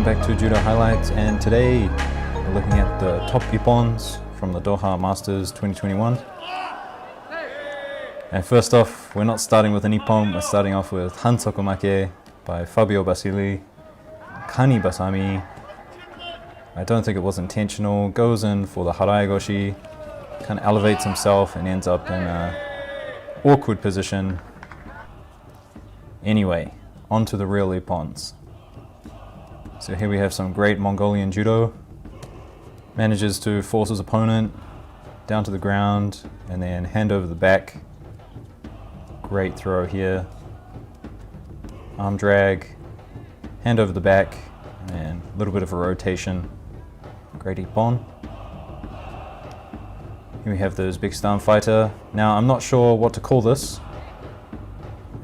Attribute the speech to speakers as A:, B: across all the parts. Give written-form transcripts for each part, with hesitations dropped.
A: welcome back to Judo Highlights, and today we're looking at the top Ippons from the Doha Masters 2021. And first off, we're not starting with an Ippon, we're starting off with Hansokumake by Fabio Basili, Kani Basami. I don't think it was intentional, goes in for the Harai Goshi, kind of elevates himself and ends up in an awkward position. Anyway, on to the real Ippons. So here we have some great Mongolian judo. Manages to force his opponent down to the ground and then hand over the back. Great throw here. Arm drag, hand over the back, and a little bit of a rotation. Great Ippon. Here we have the Uzbekistan fighter. Now I'm not sure what to call this.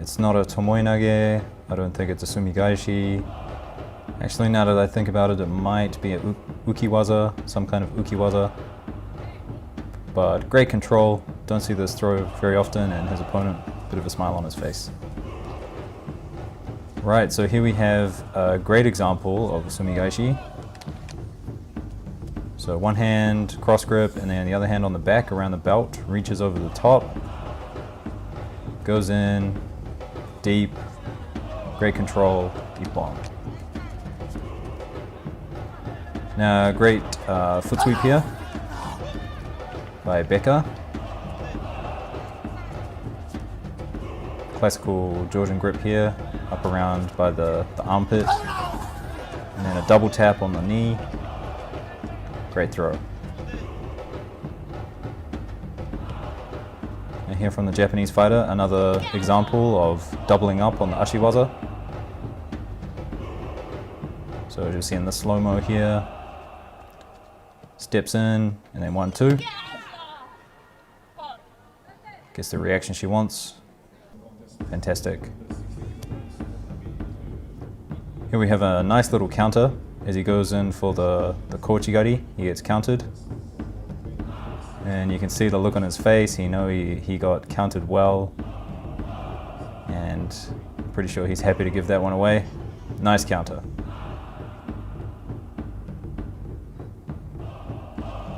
A: It's not a tomoinage. I don't think it's a sumigaishi. Actually, now that I think about it, it might be a ukiwaza, some kind of ukiwaza. But great control, don't see this throw very often, and his opponent, a bit of a smile on his face. Right, so here we have a great example of a sumigaishi. So one hand cross grip, and then the other hand on the back around the belt, reaches over the top, goes in, deep, great control, Ippon. Now, great foot sweep here by Becker. Classical Georgian grip here, up around by the armpit. And then a double tap on the knee. Great throw. And here from the Japanese fighter, another example of doubling up on the ashiwaza. So as you see in the slow-mo here, steps in, and then 1-2. Gets the reaction she wants. Fantastic. Here we have a nice little counter as he goes in for the kochigari. He gets countered. And you can see the look on his face. He got countered well. And I'm pretty sure he's happy to give that one away. Nice counter.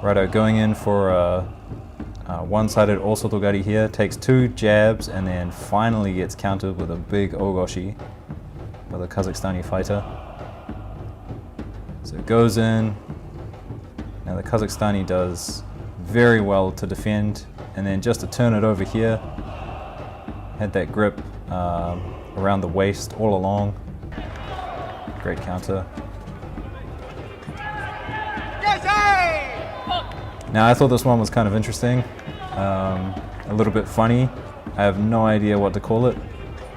A: Righto, going in for a one-sided osotogari here, takes two jabs and then finally gets countered with a big ogoshi by the Kazakhstani fighter. So it goes in. Now the Kazakhstani does very well to defend, and then just to turn it over here, had that grip around the waist all along. Great counter. Now I thought this one was kind of interesting, a little bit funny. I have no idea what to call it.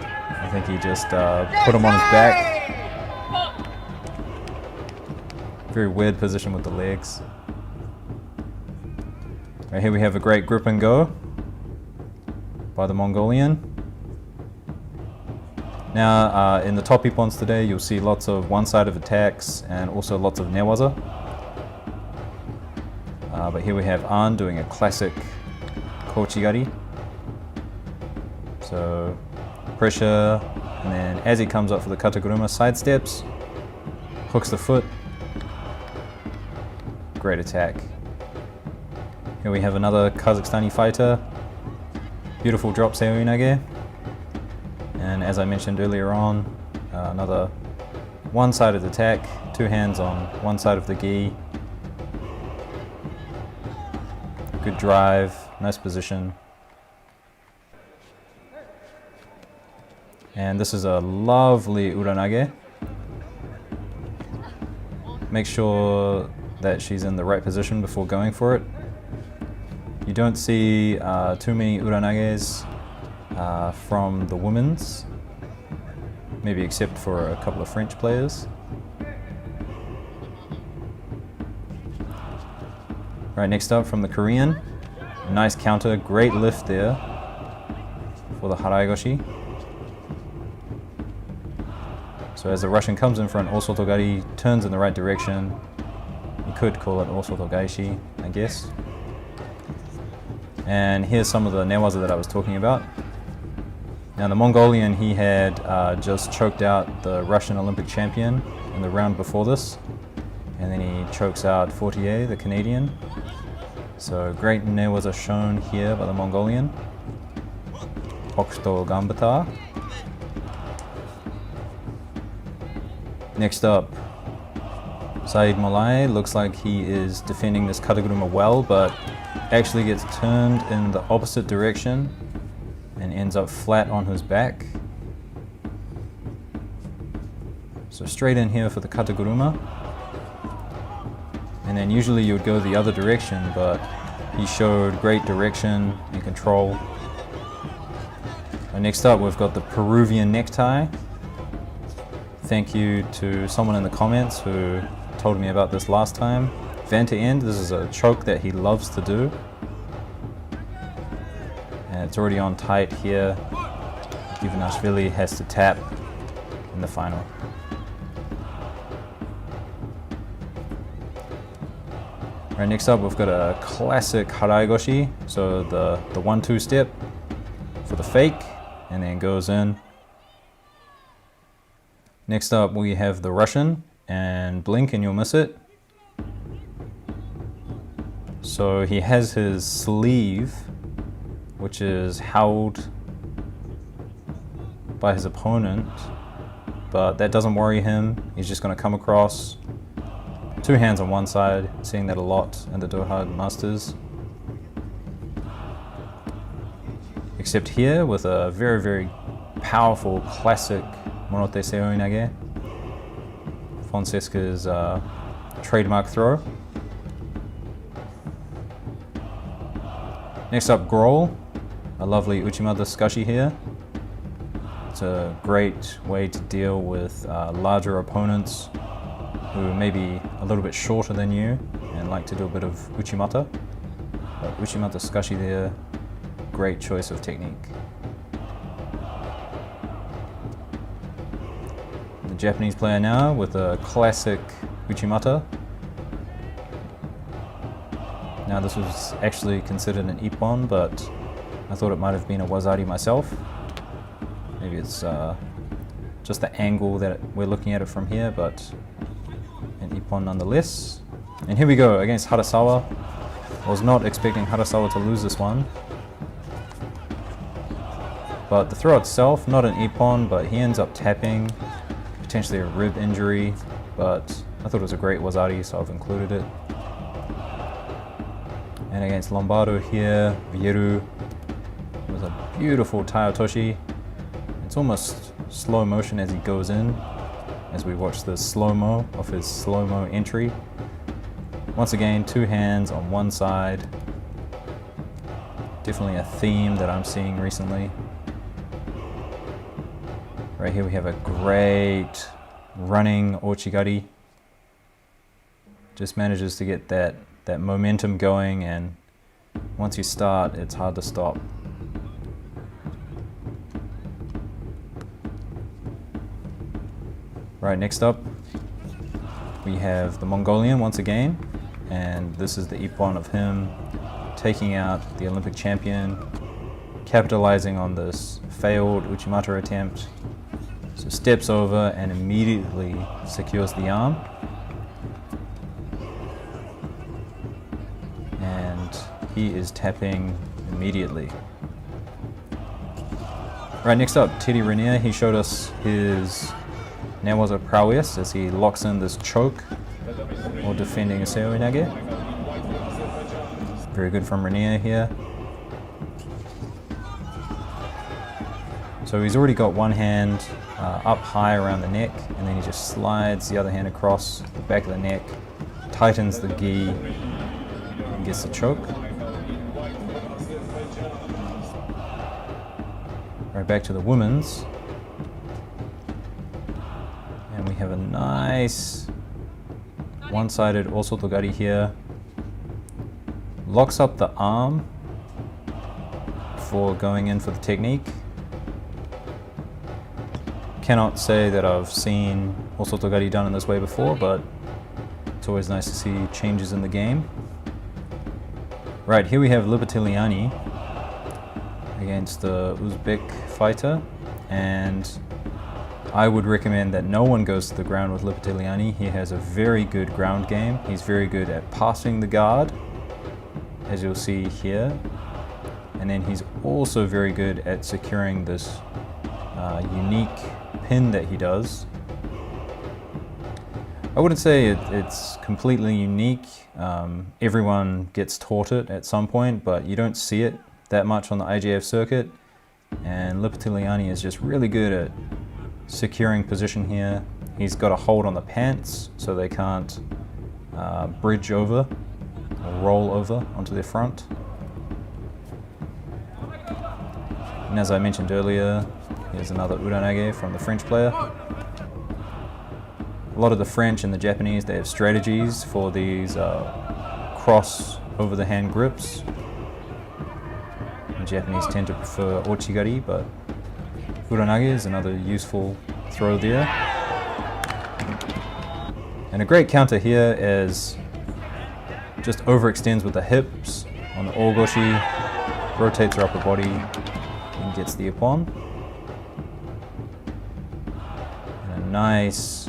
A: I think he just put him on his back. Very weird position with the legs. Right, here we have a great grip and go by the Mongolian. Now in the top Ippons today, you'll see lots of one-sided attacks and also lots of newaza. But here we have An doing a classic kochigari. So pressure, and then as he comes up for the kataguruma, sidesteps, hooks the foot. Great attack. Here we have another Kazakhstani fighter. Beautiful drop seoinage. And as I mentioned earlier on, another one-sided attack, two hands on one side of the gi. Good drive, nice position. And this is a lovely uranage. Make sure that she's in the right position before going for it. You don't see too many uranages from the women's, maybe except for a couple of French players. Right, next up from the Korean, nice counter, great lift there for the Harai Goshi. So as the Russian comes in for an osotogari, turns in the right direction. You could call it osotogaishi, I guess. And here's some of the newaza that I was talking about. Now the Mongolian, he had just choked out the Russian Olympic champion in the round before this, and then he chokes out Fortier, the Canadian. So great newaza shown here by the Mongolian. Okto Gambata. Next up, Saeed Malai looks like he is defending this kataguruma well, but actually gets turned in the opposite direction and ends up flat on his back. So straight in here for the kataguruma. And then usually you would go the other direction, but he showed great direction and control. And next up, we've got the Peruvian necktie. Thank you to someone in the comments who told me about this last time. Van to end, this is a choke that he loves to do. And it's already on tight here. Ivanishvili has to tap in the final. Right, next up we've got a classic Haraigoshi, so the 1-2 step for the fake, and then goes in. Next up we have the Russian, and blink and you'll miss it. So he has his sleeve, which is held by his opponent, but that doesn't worry him. He's just going to come across, two hands on one side, seeing that a lot in the Doha Masters. Except here with a very, very powerful classic Monote Seoinage, Fonseca's trademark throw. Next up, Grohl, a lovely Uchimata Tsukashi here. It's a great way to deal with larger opponents who may be a little bit shorter than you and like to do a bit of Uchimata. But Uchimata Tsukashi there, great choice of technique. The Japanese player now with a classic Uchimata. Now this was actually considered an Ippon, but I thought it might have been a Wazari myself. Maybe it's just the angle that we're looking at it from here, but an Ippon nonetheless. And here we go against Harasawa. I was not expecting Harasawa to lose this one. But the throw itself, not an Ippon, but he ends up tapping, potentially a rib injury, but I thought it was a great Wazari, so I've included it. And against Lombardo here, Vieru with a beautiful Taiotoshi. It's almost slow motion as he goes in, as we watch the slow-mo of his slow-mo entry. Once again, two hands on one side. Definitely a theme that I'm seeing recently. Right here we have a great running Ochigari. Just manages to get that momentum going, and once you start, it's hard to stop. Right, next up, we have the Mongolian once again, and this is the Ippon of him taking out the Olympic champion, capitalizing on this failed Uchimata attempt. So steps over and immediately secures the arm. And he is tapping immediately. Right, next up, Teddy Renier. He showed us his newaza prowess as he locks in this choke while defending a Seoinage. Very good from Renier here. So he's already got one hand up high around the neck, and then he just slides the other hand across the back of the neck, tightens the gi, and gets the choke. Right, back to the women's. And we have a nice one-sided Osotogari here. Locks up the arm before going in for the technique. Cannot say that I've seen Osotogari done in this way before, but it's always nice to see changes in the game. Right, here we have Libertiliani against the Uzbek fighter, and I would recommend that no one goes to the ground with Lipitiliani. He has a very good ground game. He's very good at passing the guard, as you'll see here. And then he's also very good at securing this unique pin that he does. I wouldn't say it's completely unique. Everyone gets taught it at some point, but you don't see it that much on the IJF circuit. And Lipitiliani is just really good at securing position here. He's got a hold on the pants so they can't bridge over or roll over onto their front. And as I mentioned earlier, here's another uranage from the French player. A lot of the French and the Japanese, they have strategies for these cross over the hand grips. The Japanese tend to prefer ochigari, but uranage is another useful throw there. And a great counter here is just overextends with the hips on the orgoshi, rotates her upper body, and gets the ippon. And a nice,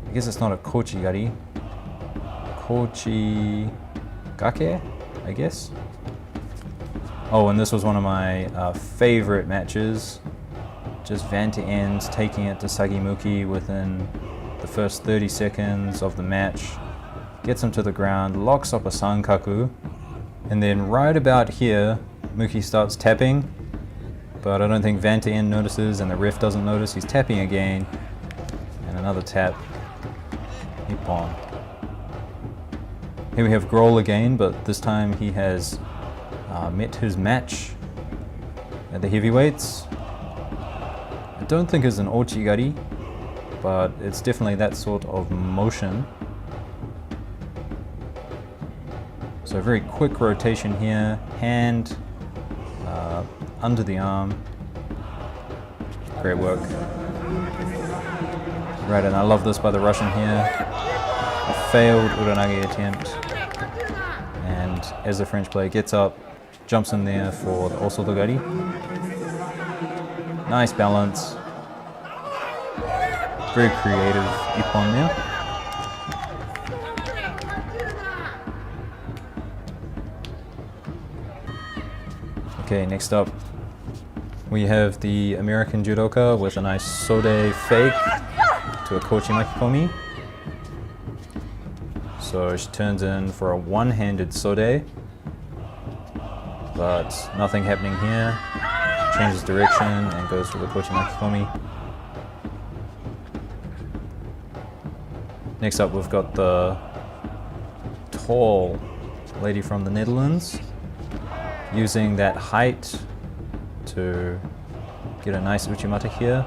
A: I guess it's not a kochigari, kochigake, I guess. Oh, and this was one of my favorite matches. Just van to ends, taking it to Sagimuki within the first 30 seconds of the match. Gets him to the ground, locks up a sankaku, and then right about here, Muki starts tapping, but I don't think van to end notices and the ref doesn't notice. He's tapping again, and another tap, ippon. Here we have Grohl again, but this time he has met his match at the heavyweights. I don't think it's an ochigari, but it's definitely that sort of motion. So a very quick rotation here, hand under the arm. Great work. Right, and I love this by the Russian here. A failed uranage attempt. And as the French player gets up, jumps in there for the osotogari. Nice balance. Very creative ippon there. Okay, next up we have the American judoka with a nice sode fake to a kochi makikomi. So she turns in for a one-handed sode, but nothing happening here. Changes direction and goes for the kochi makikomi. Next up we've got the tall lady from the Netherlands, using that height to get a nice uchimata here.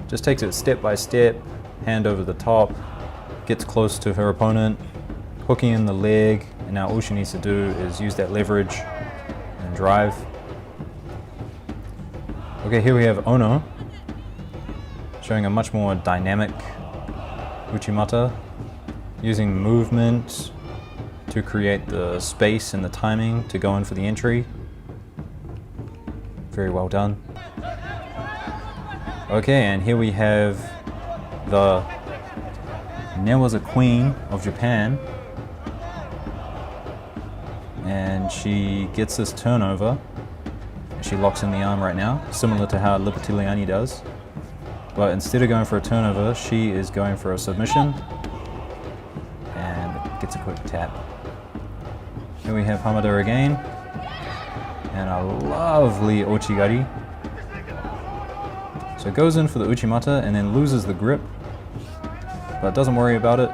A: Just takes it step by step, hand over the top, gets close to her opponent, hooking in the leg, and now all she needs to do is use that leverage and drive. Okay, here we have Ono, showing a much more dynamic uchimata, using movement to create the space and the timing to go in for the entry. Very well done. Okay, and here we have the Newaza Queen of Japan, and she gets this turnover. She locks in the arm right now, similar to how Lipitiliani does. But instead of going for a turnover, she is going for a submission and gets a quick tap. Here we have Hamada again, and a lovely ochigari. So it goes in for the uchimata and then loses the grip, but doesn't worry about it.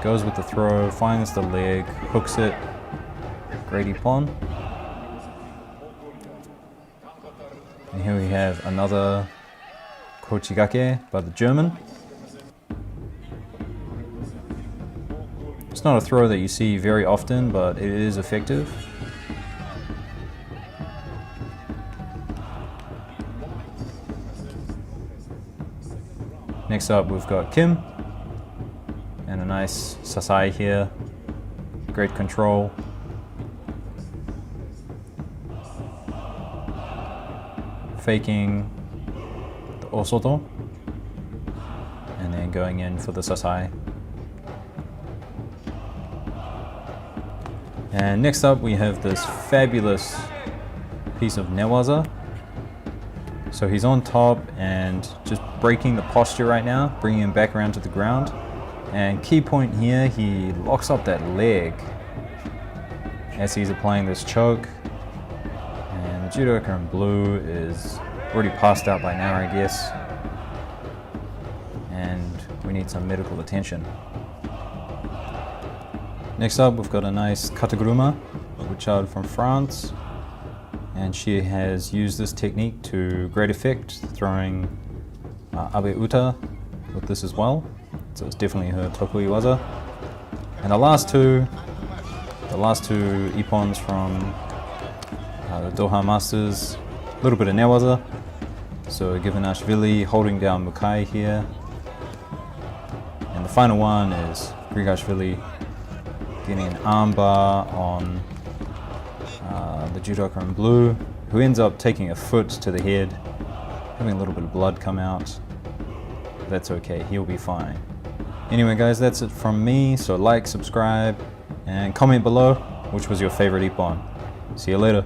A: Goes with the throw, finds the leg, hooks it. Great ippon. And here we have another kochigake by the German. It's not a throw that you see very often, but it is effective. Next up we've got Kim, and a nice sasai here. Great control. Faking Osoto. And then going in for the Sasai. And next up we have this fabulous piece of Newaza. So he's on top and just breaking the posture right now, bringing him back around to the ground. And key point here, he locks up that leg as he's applying this choke. And the judoka in blue is already passed out by now, I guess. And we need some medical attention. Next up, we've got a nice kataguruma, a child from France. And she has used this technique to great effect, throwing abe uta with this as well. So it's definitely her tokui waza. And the last two Ippons from the Doha Masters, a little bit of newaza. So Givanashvili holding down Mukai here. And the final one is Grigashvili getting an armbar on the judoka in blue, who ends up taking a foot to the head, having a little bit of blood come out. That's okay, he'll be fine. Anyway guys, that's it from me, so like, subscribe, and comment below which was your favorite Ippon. See you later.